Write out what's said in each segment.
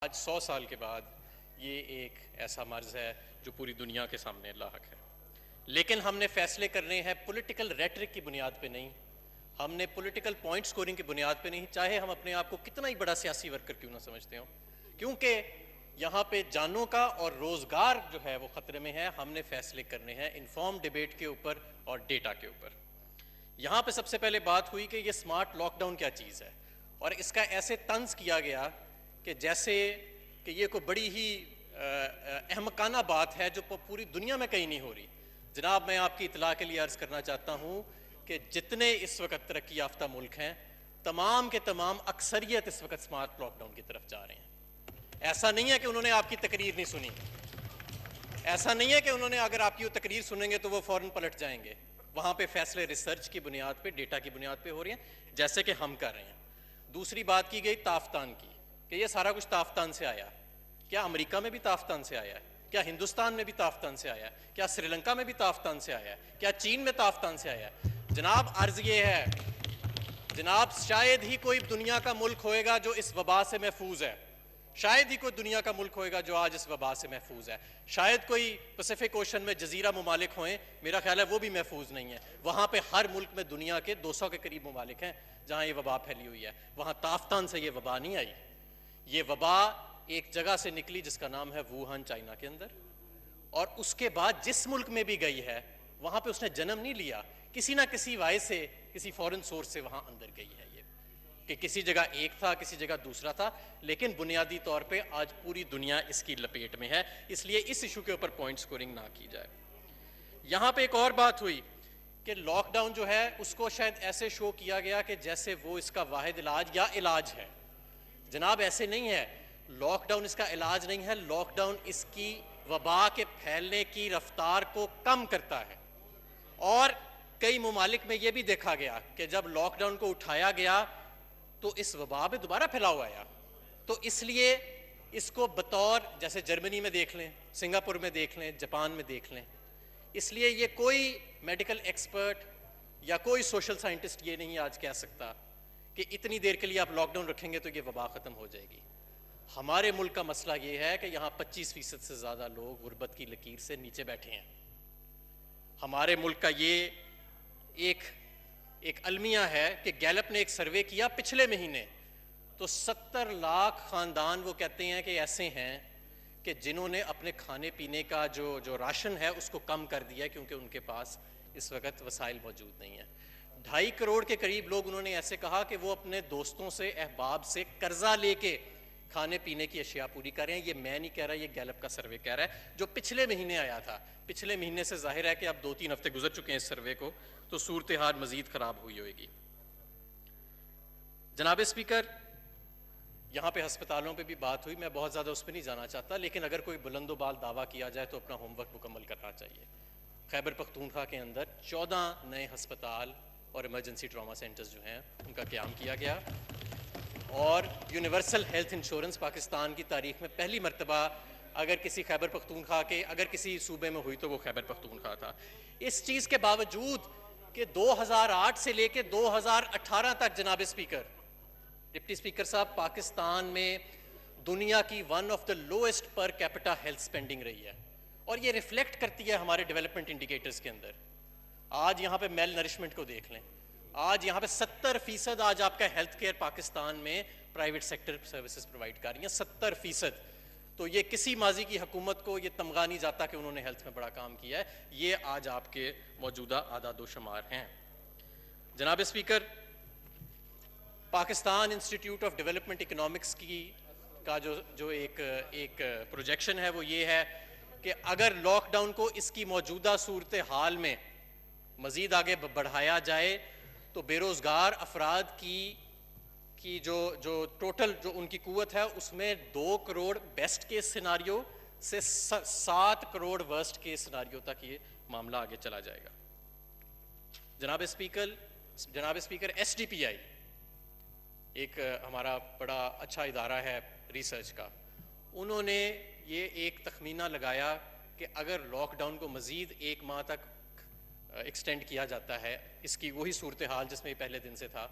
आज 100 साल के बाद ये एक ऐसा मर्ज है जो पूरी दुनिया के सामने लाहक है, लेकिन हमने फैसले करने हैं पॉलिटिकल रेटरिक की बुनियाद पे नहीं, हमने पॉलिटिकल पॉइंट स्कोरिंग की बुनियाद पे नहीं, चाहे हम अपने आप को कितना ही बड़ा सियासी वर्कर क्यों ना समझते हो, क्योंकि यहाँ पे जानों का और रोजगार जो है वो खतरे में है। हमने फैसले करने हैं इन्फॉर्म डिबेट के ऊपर और डेटा के ऊपर। यहाँ पे सबसे पहले बात हुई कि ये स्मार्ट लॉकडाउन क्या चीज़ है, और इसका ऐसे तंज किया गया कि जैसे कि ये कोई बड़ी ही अहमकाना बात है जो पूरी दुनिया में कहीं नहीं हो रही। जनाब, मैं आपकी इतला के लिए अर्ज़ करना चाहता हूँ कि जितने इस वक्त तरक्की याफ्ता मुल्क हैं, तमाम के तमाम अक्सरियत इस वक्त स्मार्ट लॉकडाउन की तरफ जा रहे हैं। ऐसा नहीं है कि उन्होंने आपकी तकरीर नहीं सुनी, ऐसा नहीं है कि उन्होंने अगर आपकी वो तकरीर सुनेंगे तो वो फ़ौरन पलट जाएंगे। वहाँ पे फैसले रिसर्च की बुनियाद पे, डेटा की बुनियाद पे हो रहे हैं, जैसे कि हम कर रहे हैं। दूसरी बात की गई ताफ्तान की, कि ये सारा कुछ ताफ्तान से आया। क्या अमेरिका में भी ताफ्तान से आया है? क्या हिंदुस्तान में भी ताफ्तान से आया है? क्या श्रीलंका में भी ताफ्तान से आया है? क्या चीन में ताफ्तान से आया है? जनाब, अर्ज ये है, जनाब, शायद ही कोई दुनिया का मुल्क होएगा जो इस वबा से महफूज है, शायद ही कोई दुनिया का मुल्क होएगा जो आज इस वबा से महफूज है। शायद कोई पैसिफिक ओशन में जजीरा ममालिक हों, मेरा ख्याल है वो भी महफूज नहीं है। वहाँ पे हर मुल्क में दुनिया के 200 के करीब ममालिक हैं जहाँ ये वबा फैली हुई है। वहाँ ताफ्तान से ये वबा नहीं आई। ये वबा एक जगह से निकली जिसका नाम है वुहान, चाइना के अंदर, और उसके बाद जिस मुल्क में भी गई है वहाँ पे उसने जन्म नहीं लिया, किसी ना किसी वाय से, किसी फॉरेन सोर्स से वहाँ अंदर गई है। ये कि किसी जगह एक था, किसी जगह दूसरा था, लेकिन बुनियादी तौर पे आज पूरी दुनिया इसकी लपेट में है। इसलिए इस इशू के ऊपर पॉइंट स्कोरिंग ना की जाए। यहाँ पे एक और बात हुई कि लॉकडाउन जो है उसको शायद ऐसे शो किया गया कि जैसे वो इसका वाहिद इलाज या इलाज है। जनाब, ऐसे नहीं है। लॉकडाउन इसका इलाज नहीं है। लॉकडाउन इसकी वबा के फैलने की रफ्तार को कम करता है। और कई ममालिक में यह भी देखा गया कि जब लॉकडाउन को उठाया गया तो इस वबा में दोबारा फैलाव आया। तो इसलिए इसको बतौर, जैसे जर्मनी में देख लें, सिंगापुर में देख लें, जापान में देख लें, इसलिए ये कोई मेडिकल एक्सपर्ट या कोई सोशल साइंटिस्ट ये नहीं आज कह सकता कि इतनी देर के लिए आप लॉकडाउन रखेंगे तो ये वबा ख़त्म हो जाएगी। हमारे मुल्क का मसला ये है कि यहाँ 25% से ज़्यादा लोग गुर्बत की लकीर से नीचे बैठे हैं। हमारे मुल्क का ये एक अलमिया है कि गैलप ने एक सर्वे किया पिछले महीने, तो 70 लाख ख़ानदान वो कहते हैं कि ऐसे हैं कि जिन्होंने अपने खाने पीने का जो राशन है उसको कम कर दिया क्योंकि उनके पास इस वक्त वसाइल मौजूद नहीं है। 2.5 करोड़ के करीब लोग, उन्होंने ऐसे कहा कि वो अपने दोस्तों से, अहबाब से कर्जा लेके खाने पीने की अशिया पूरी कर रहे हैं। ये मैं नहीं कह रहा, ये गैलप का सर्वे कह रहा है जो पिछले महीने आया था। पिछले महीने से जाहिर है कि अब 2-3 हफ्ते गुजर चुके हैं इस सर्वे को, तो सूरत हाल मजीद खराब हुई होगी। जनाब स्पीकर, यहाँ पे हस्पतालों पे भी बात हुई, मैं बहुत ज़्यादा उस पर नहीं जाना चाहता, लेकिन अगर कोई बुलंदोबाल दावा किया जाए तो अपना होमवर्क मुकम्मल करना चाहिए। खैबर पख्तूनख्वा के अंदर 14 नए हस्पताल और इमरजेंसी ट्रामा सेंटर्स जो हैं उनका क़याम किया गया, और यूनिवर्सल हेल्थ इंश्योरेंस पाकिस्तान की तारीख में पहली मरतबा अगर किसी खैबर पख्तूनख्वा के, अगर किसी सूबे में हुई तो वो खैबर पख्तूनख्वा था। इस चीज़ के बावजूद कि 2008 से लेके 2018 तक, जनाब स्पीकर, डिप्टी स्पीकर साहब, पाकिस्तान में दुनिया की one of the lowest per capita health spending रही है, और ये रिफ्लेक्ट करती है हमारे डेवलपमेंट इंडिकेटर्स के अंदर। आज यहाँ पे मेल नरिशमेंट को देख लें, आज यहाँ पे 70% आज आपका हेल्थ केयर पाकिस्तान में प्राइवेट सेक्टर सर्विसेज प्रोवाइड कर रही हैं, 70%। तो ये किसी माजी की हुकूमत को ये तमगा नहीं जाता कि उन्होंने हेल्थ में बड़ा काम किया है, ये आज आपके मौजूदा आदाद शुमार हैं। जनाब speaker, Pakistan institute of development economics का जो एक प्रोजेक्शन है वो ये है कि अगर लॉकडाउन को इसकी मौजूदा सूरत हाल में मज़ीद आगे बढ़ाया जाए तो बेरोज़गार अफराद की जो टोटल जो उनकी कुव्वत है उसमें 2 करोड़ बेस्ट केस सिनारियो से 7 करोड़ वर्स्ट केस सिनारियो तक ये मामला आगे चला जाएगा। जनाब स्पीकर, SDPI एक हमारा बड़ा अच्छा इदारा है रिसर्च का, उन्होंने ये एक तखमीना लगाया कि अगर लॉकडाउन को मज़ीद 1 माह तक एक्सटेंड किया जाता है, इसकी वही सूरत हाल जिसमें पहले दिन से था,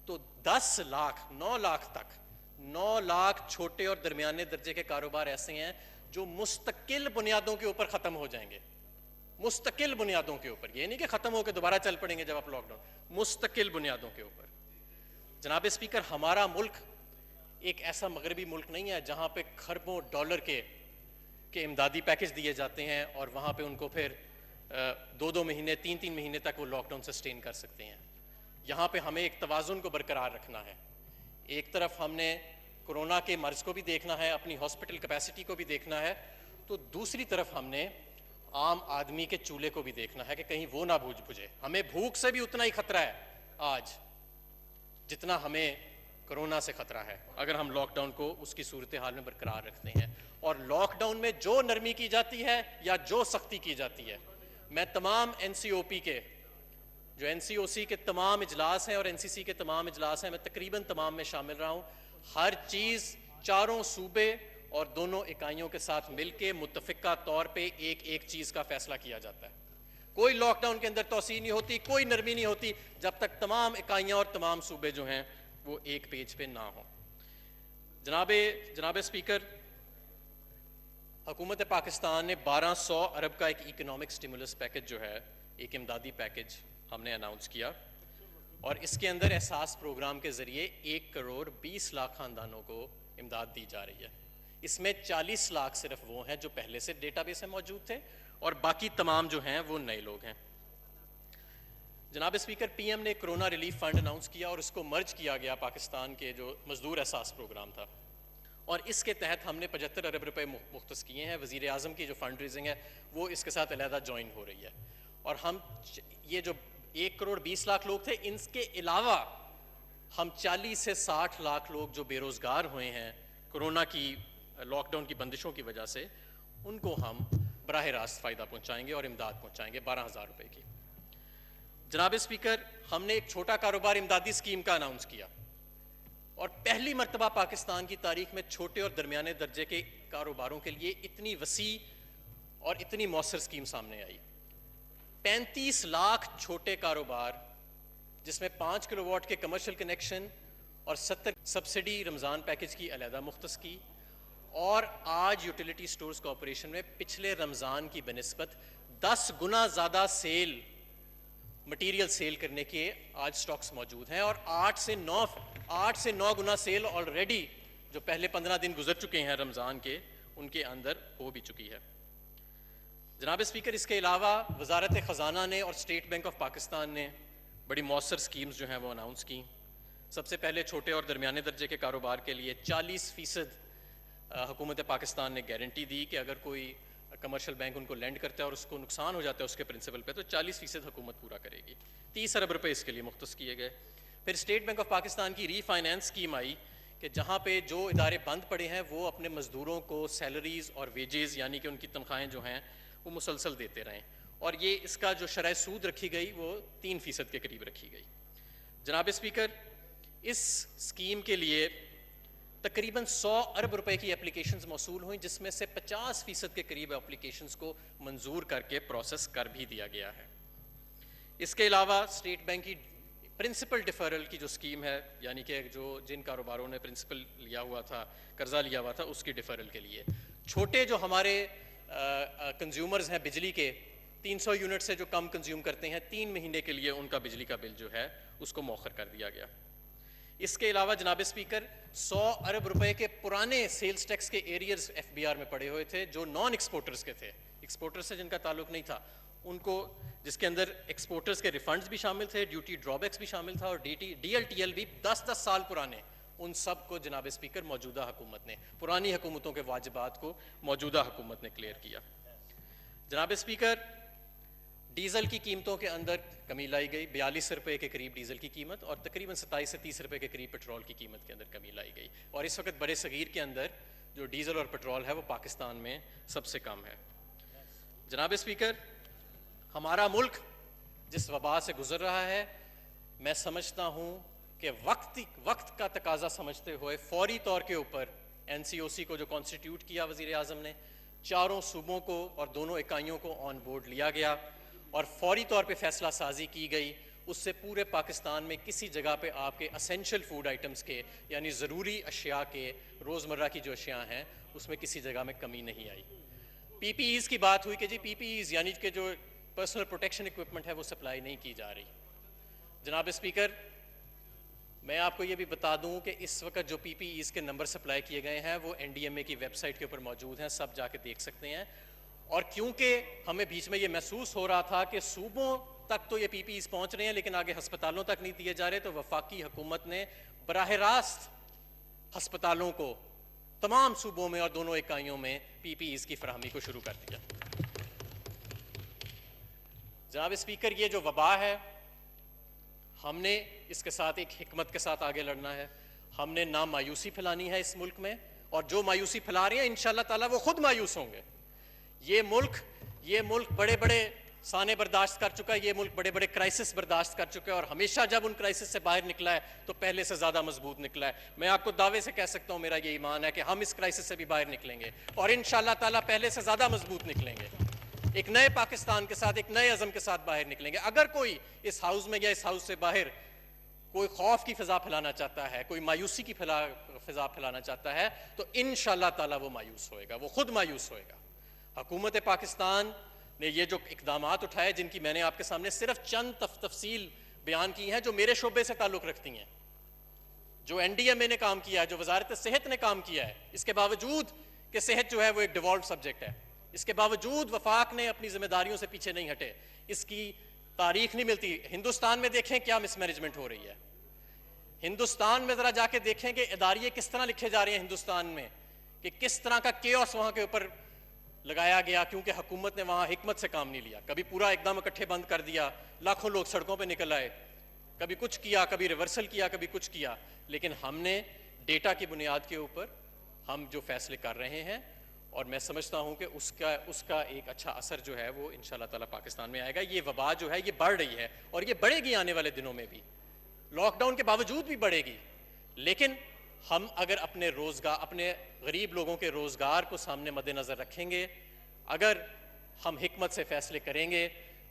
तो 9 लाख तक 9 लाख छोटे और दरमियाने दर्जे के कारोबार ऐसे हैं जो मुस्तकिल बुनियादों के ऊपर ख़त्म हो जाएंगे। मुस्तकिल बुनियादों के ऊपर, ये नहीं कि ख़त्म होकर दोबारा चल पड़ेंगे जब आप लॉकडाउन, मुस्तकिल बुनियादों के ऊपर। जनाब स्पीकर, हमारा मुल्क एक ऐसा मगरबी मुल्क नहीं है जहाँ पे खरबों डॉलर के इमदादी पैकेज दिए जाते हैं और वहाँ पे उनको फिर 2-2 महीने 3-3 महीने तक वो लॉकडाउन सस्टेन कर सकते हैं। यहाँ पे हमें एक तवाज़ुन को बरकरार रखना है। एक तरफ हमने कोरोना के मर्ज को भी देखना है, अपनी हॉस्पिटल कैपेसिटी को भी देखना है, तो दूसरी तरफ हमने आम आदमी के चूल्हे को भी देखना है कि कहीं वो ना बुझे। हमें भूख से भी उतना ही खतरा है आज जितना हमें कोरोना से खतरा है, अगर हम लॉकडाउन को उसकी सूरत हाल में बरकरार रखते हैं। और लॉकडाउन में जो नरमी की जाती है या जो सख्ती की जाती है, मैं तमाम NCOP के जो NCOC के तमाम इजलास हैं और NCC के तमाम इजलास हैं, मैं तकरीबन तमाम में शामिल रहा हूँ। हर चीज़ चारों सूबे और दोनों इकाइयों के साथ मिलके मुत्तफ़िका तौर पे एक एक चीज़ का फैसला किया जाता है। कोई लॉकडाउन के अंदर तोसी नहीं होती, कोई नरमी नहीं होती जब तक तमाम इकाइयाँ और तमाम सूबे जो हैं वो एक पेज पे ना हो। जनाब स्पीकर, हुकूमत पाकिस्तान ने 1200 अरब का एक इकोनॉमिक स्टिमुलस पैकेज जो है, एक इमदादी पैकेज हमने अनाउंस किया और इसके अंदर एहसास प्रोग्राम के ज़रिए 1 करोड़ 20 लाख ख़ानदानों को इमदाद दी जा रही है। इसमें 40 लाख सिर्फ वो हैं जो पहले से डेटाबेस में मौजूद थे और बाकी तमाम जो हैं वो नए लोग हैं। जनाब स्पीकर, PM ने कोरोना रिलीफ फंड अनाउंस किया और उसको मर्ज किया गया पाकिस्तान के जो मजदूर एहसास प्रोग्राम था और इसके तहत हमने 75 अरब रुपए मुख्तस किए हैं। वज़ीर आज़म की जो फंड रेजिंग है वो इसके साथ अलहदा ज्वाइन हो रही है और हम ये जो 1 करोड़ 20 लाख लोग थे, इनके अलावा हम 40 से 60 लाख लोग जो बेरोज़गार हुए हैं कोरोना की लॉकडाउन की बंदिशों की वजह से, उनको हम बराह रास्त फ़ायदा पहुँचाएँगे और इमदाद पहुँचाएँगे 12,000 रुपये की। जनाब स्पीकर, हमने एक छोटा कारोबार इमदादी स्कीम का अनाउंस किया और पहली मरतबा पाकिस्तान की तारीख में छोटे और दरमियाने दर्जे के कारोबारों के लिए इतनी वसी और इतनी मौसर स्कीम सामने आई। 35 लाख छोटे कारोबार जिसमें 5 किलोवाट के कमर्शियल कनेक्शन और 70 सब्सिडी रमज़ान पैकेज की अलहदा मुख्तस की और आज यूटिलिटी स्टोर्स कॉरपोरेशन में पिछले रमज़ान की बनिस्बत 10 गुना ज़्यादा मटीरियल सेल करने के आज स्टॉक्स मौजूद हैं और 8 से 9 गुना सेल ऑलरेडी जो पहले 15 दिन गुजर चुके हैं रमज़ान के, उनके अंदर हो भी चुकी है। जनाब स्पीकर, इसके अलावा वजारत ख़जाना ने और स्टेट बैंक ऑफ पाकिस्तान ने बड़ी मौसर स्कीम्स जो हैं वो अनाउंस की। सबसे पहले छोटे और दरमियाने दर्जे के कारोबार के लिए 40% हुकूमत पाकिस्तान ने गारंटी दी कि अगर कोई कमर्शियल बैंक उनको लेंड करता है और उसको नुकसान हो जाता है उसके प्रिंसिपल पे, तो 40% हुकूमत पूरा करेगी। 30 अरब रुपए इसके लिए मुख्तस किए गए। फिर स्टेट बैंक ऑफ पाकिस्तान की रीफाइनेंस स्कीम आई कि जहाँ पे जो इदारे बंद पड़े हैं वो अपने मज़दूरों को सैलरीज और वेजेस यानी कि उनकी तनख्वाहें जो हैं वो मुसलसल देते रहें और ये इसका जो शरह सूद रखी गई वो 3% के करीब रखी गई। जनाब स्पीकर, इस स्कीम के लिए तकरीबन 100 अरब रुपए की एप्लीकेशंस मौसूल हुई जिसमें से 50% के करीब एप्लीकेशंस को मंजूर करके प्रोसेस कर भी दिया गया है। इसके अलावा स्टेट बैंक की प्रिंसिपल डिफरल की जो स्कीम है, यानी कि जो जिन कारोबारों ने प्रिंसिपल लिया हुआ था, कर्जा लिया हुआ था, उसकी डिफरल के लिए छोटे जो हमारे कंज्यूमर्स हैं बिजली के 300 यूनिट से जो कम कंज्यूम करते हैं, 3 महीने के लिए उनका बिजली का बिल जो है उसको मौखर कर दिया गया। इसके अलावा जनाब स्पीकर, 100 अरब रुपए के पुराने सेल्स टैक्स के एरियर्स FBR में पड़े हुए थे जो नॉन एक्सपोर्टर्स के थे, एक्सपोर्टर्स से जिनका ताल्लुक नहीं था, उनको, जिसके अंदर एक्सपोर्टर्स के रिफंड्स भी शामिल थे, ड्यूटी ड्रॉबैक्स भी शामिल था और DLTL भी 10-10 साल पुराने, उन सब को जनाब स्पीकर मौजूदा हुकूमत ने, पुरानी हुकूमतों के वाजिबात को मौजूदा हुकूमत ने क्लियर किया। जनाब स्पीकर, डीजल की कीमतों के अंदर कमी लाई गई, 42 रुपए के करीब डीजल की कीमत और तकरीबन 27 से 30 रुपए के करीब पेट्रोल की कीमत के अंदर कमी लाई गई और इस वक्त बड़े सगीर के अंदर जो डीजल और पेट्रोल है वो पाकिस्तान में सबसे कम है। जनाब स्पीकर, हमारा मुल्क जिस वबा से गुजर रहा है, मैं समझता हूँ कि वक्त का तकाजा समझते हुए फौरी तौर के ऊपर NCOC को जो कॉन्स्टिट्यूट किया वज़ीर आज़म ने, चारों सूबों को और दोनों इकाइयों को ऑन बोर्ड लिया गया और फौरी तौर पे फैसला साजी की गई उससे पूरे पाकिस्तान में किसी जगह पे आपके असेंशियल फूड आइटम्स के यानी ज़रूरी अशिया के रोज़मर्रा की जो अशिया हैं उसमें किसी जगह में कमी नहीं आई। पीपीईज़ की बात हुई कि जी पीपीईज़ यानी कि जो पर्सनल प्रोटेक्शन इक्विपमेंट है वो सप्लाई नहीं की जा रही। जनाब स्पीकर, मैं आपको ये भी बता दूं कि इस वक्त जो पीपीईज़ के नंबर सप्लाई किए गए हैं वो एनडीएमए की वेबसाइट के ऊपर मौजूद हैं, सब जाके देख सकते हैं। और क्योंकि हमें बीच में ये महसूस हो रहा था कि सूबों तक तो ये पीपीईज़ पहुंच रहे हैं लेकिन आगे हस्पतालों तक नहीं दिए जा रहे, तो वफाकी हुकूमत ने बराह रास्त हस्पतालों को तमाम सूबों में और दोनों इकाइयों में पीपीईज़ की फराहमी को शुरू कर दिया। जनाब स्पीकर, ये जो वबा है हमने इसके साथ एक हिकमत के साथ आगे लड़ना है। हमने ना मायूसी फैलानी है इस मुल्क में, और जो मायूसी फैला रहे हैं इंशाअल्लाह ताला वो खुद मायूस होंगे। ये मुल्क बड़े बड़े साने बर्दाश्त कर चुका है, ये मुल्क बड़े बड़े क्राइसिस बर्दाश्त कर चुका है, और हमेशा जब उन क्राइसिस से बाहर निकला है तो पहले से ज़्यादा मजबूत निकला है। मैं आपको दावे से कह सकता हूँ, मेरा ये ईमान है कि हम इस क्राइसिस से भी बाहर निकलेंगे और इंशाअल्लाह ताला पहले से ज़्यादा मजबूत निकलेंगे, एक नए पाकिस्तान के साथ, एक नए अज़म के साथ बाहर निकलेंगे। अगर कोई इस हाउस में या इस हाउस से बाहर कोई खौफ की फिजा फैलाना चाहता है, कोई मायूसी की फिजा फैलाना चाहता है, तो इंशाअल्लाह ताला वो मायूस होएगा, वो खुद मायूस होएगा। हुकूमत पाकिस्तान ने ये जो इकदामात उठाए, जिनकी मैंने आपके सामने सिर्फ चंद तफसील बयान की हैं जो मेरे शोबे से ताल्लुक़ रखती हैं, जो एनडीएमए ने काम किया है, जो वजारत सेहत ने काम किया है, इसके बावजूद कि सेहत जो है वो एक डिवॉल्व सब्जेक्ट है, इसके बावजूद वफाक ने अपनी जिम्मेदारियों से पीछे नहीं हटे। इसकी तारीख नहीं मिलती। हिंदुस्तान में देखें क्या मिसमैनेजमेंट हो रही है, हिंदुस्तान में ज़रा जाके देखें कि इदारिये किस तरह लिखे जा रहे हैं हिंदुस्तान में, कि किस तरह का केओस वहाँ के ऊपर लगाया गया, क्योंकि हुकूमत ने वहाँ हिकमत से काम नहीं लिया। कभी पूरा एकदम इकट्ठे बंद कर दिया, लाखों लोग सड़कों पर निकल आए, कभी कुछ किया, कभी रिवर्सल किया, कभी कुछ किया। लेकिन हमने डेटा की बुनियाद के ऊपर हम जो फैसले कर रहे हैं, और मैं समझता हूं कि उसका एक अच्छा असर जो है वो इंशाअल्लाह ताला पाकिस्तान में आएगा। ये वबा जो है ये बढ़ रही है और ये बढ़ेगी आने वाले दिनों में भी, लॉकडाउन के बावजूद भी बढ़ेगी। लेकिन हम अगर अपने गरीब लोगों के रोज़गार को सामने मद्देनज़र रखेंगे, अगर हम हिकमत से फैसले करेंगे,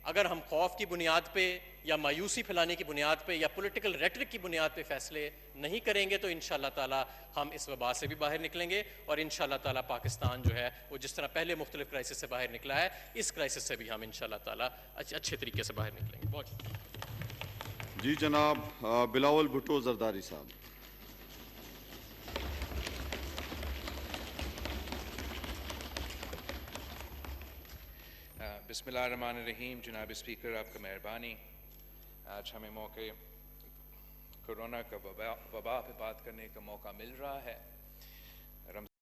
अगर हम खौफ की बुनियाद पे या मायूसी फैलाने की बुनियाद पे या पॉलिटिकल रेटरिक की बुनियाद पे फैसले नहीं करेंगे, तो इंशाअल्लाह ताला हम इस वबा से भी बाहर निकलेंगे, और इंशाअल्लाह ताला पाकिस्तान जो है वो जिस तरह पहले मुख्तलिफ क्राइसिस से बाहर निकला है, इस क्राइसिस से भी हम इंशाअल्लाह ताला अच्छे तरीके से बाहर निकलेंगे। बहुत जी जनाब बिलावल भुट्टो जरदारी साहब। बिस्मिल्लाहिर्रहमानिर्रहीम। जनाब स्पीकर, आपका मेहरबानी, आज हमें मौके कोरोना का वबा पे बात करने का मौका मिल रहा है।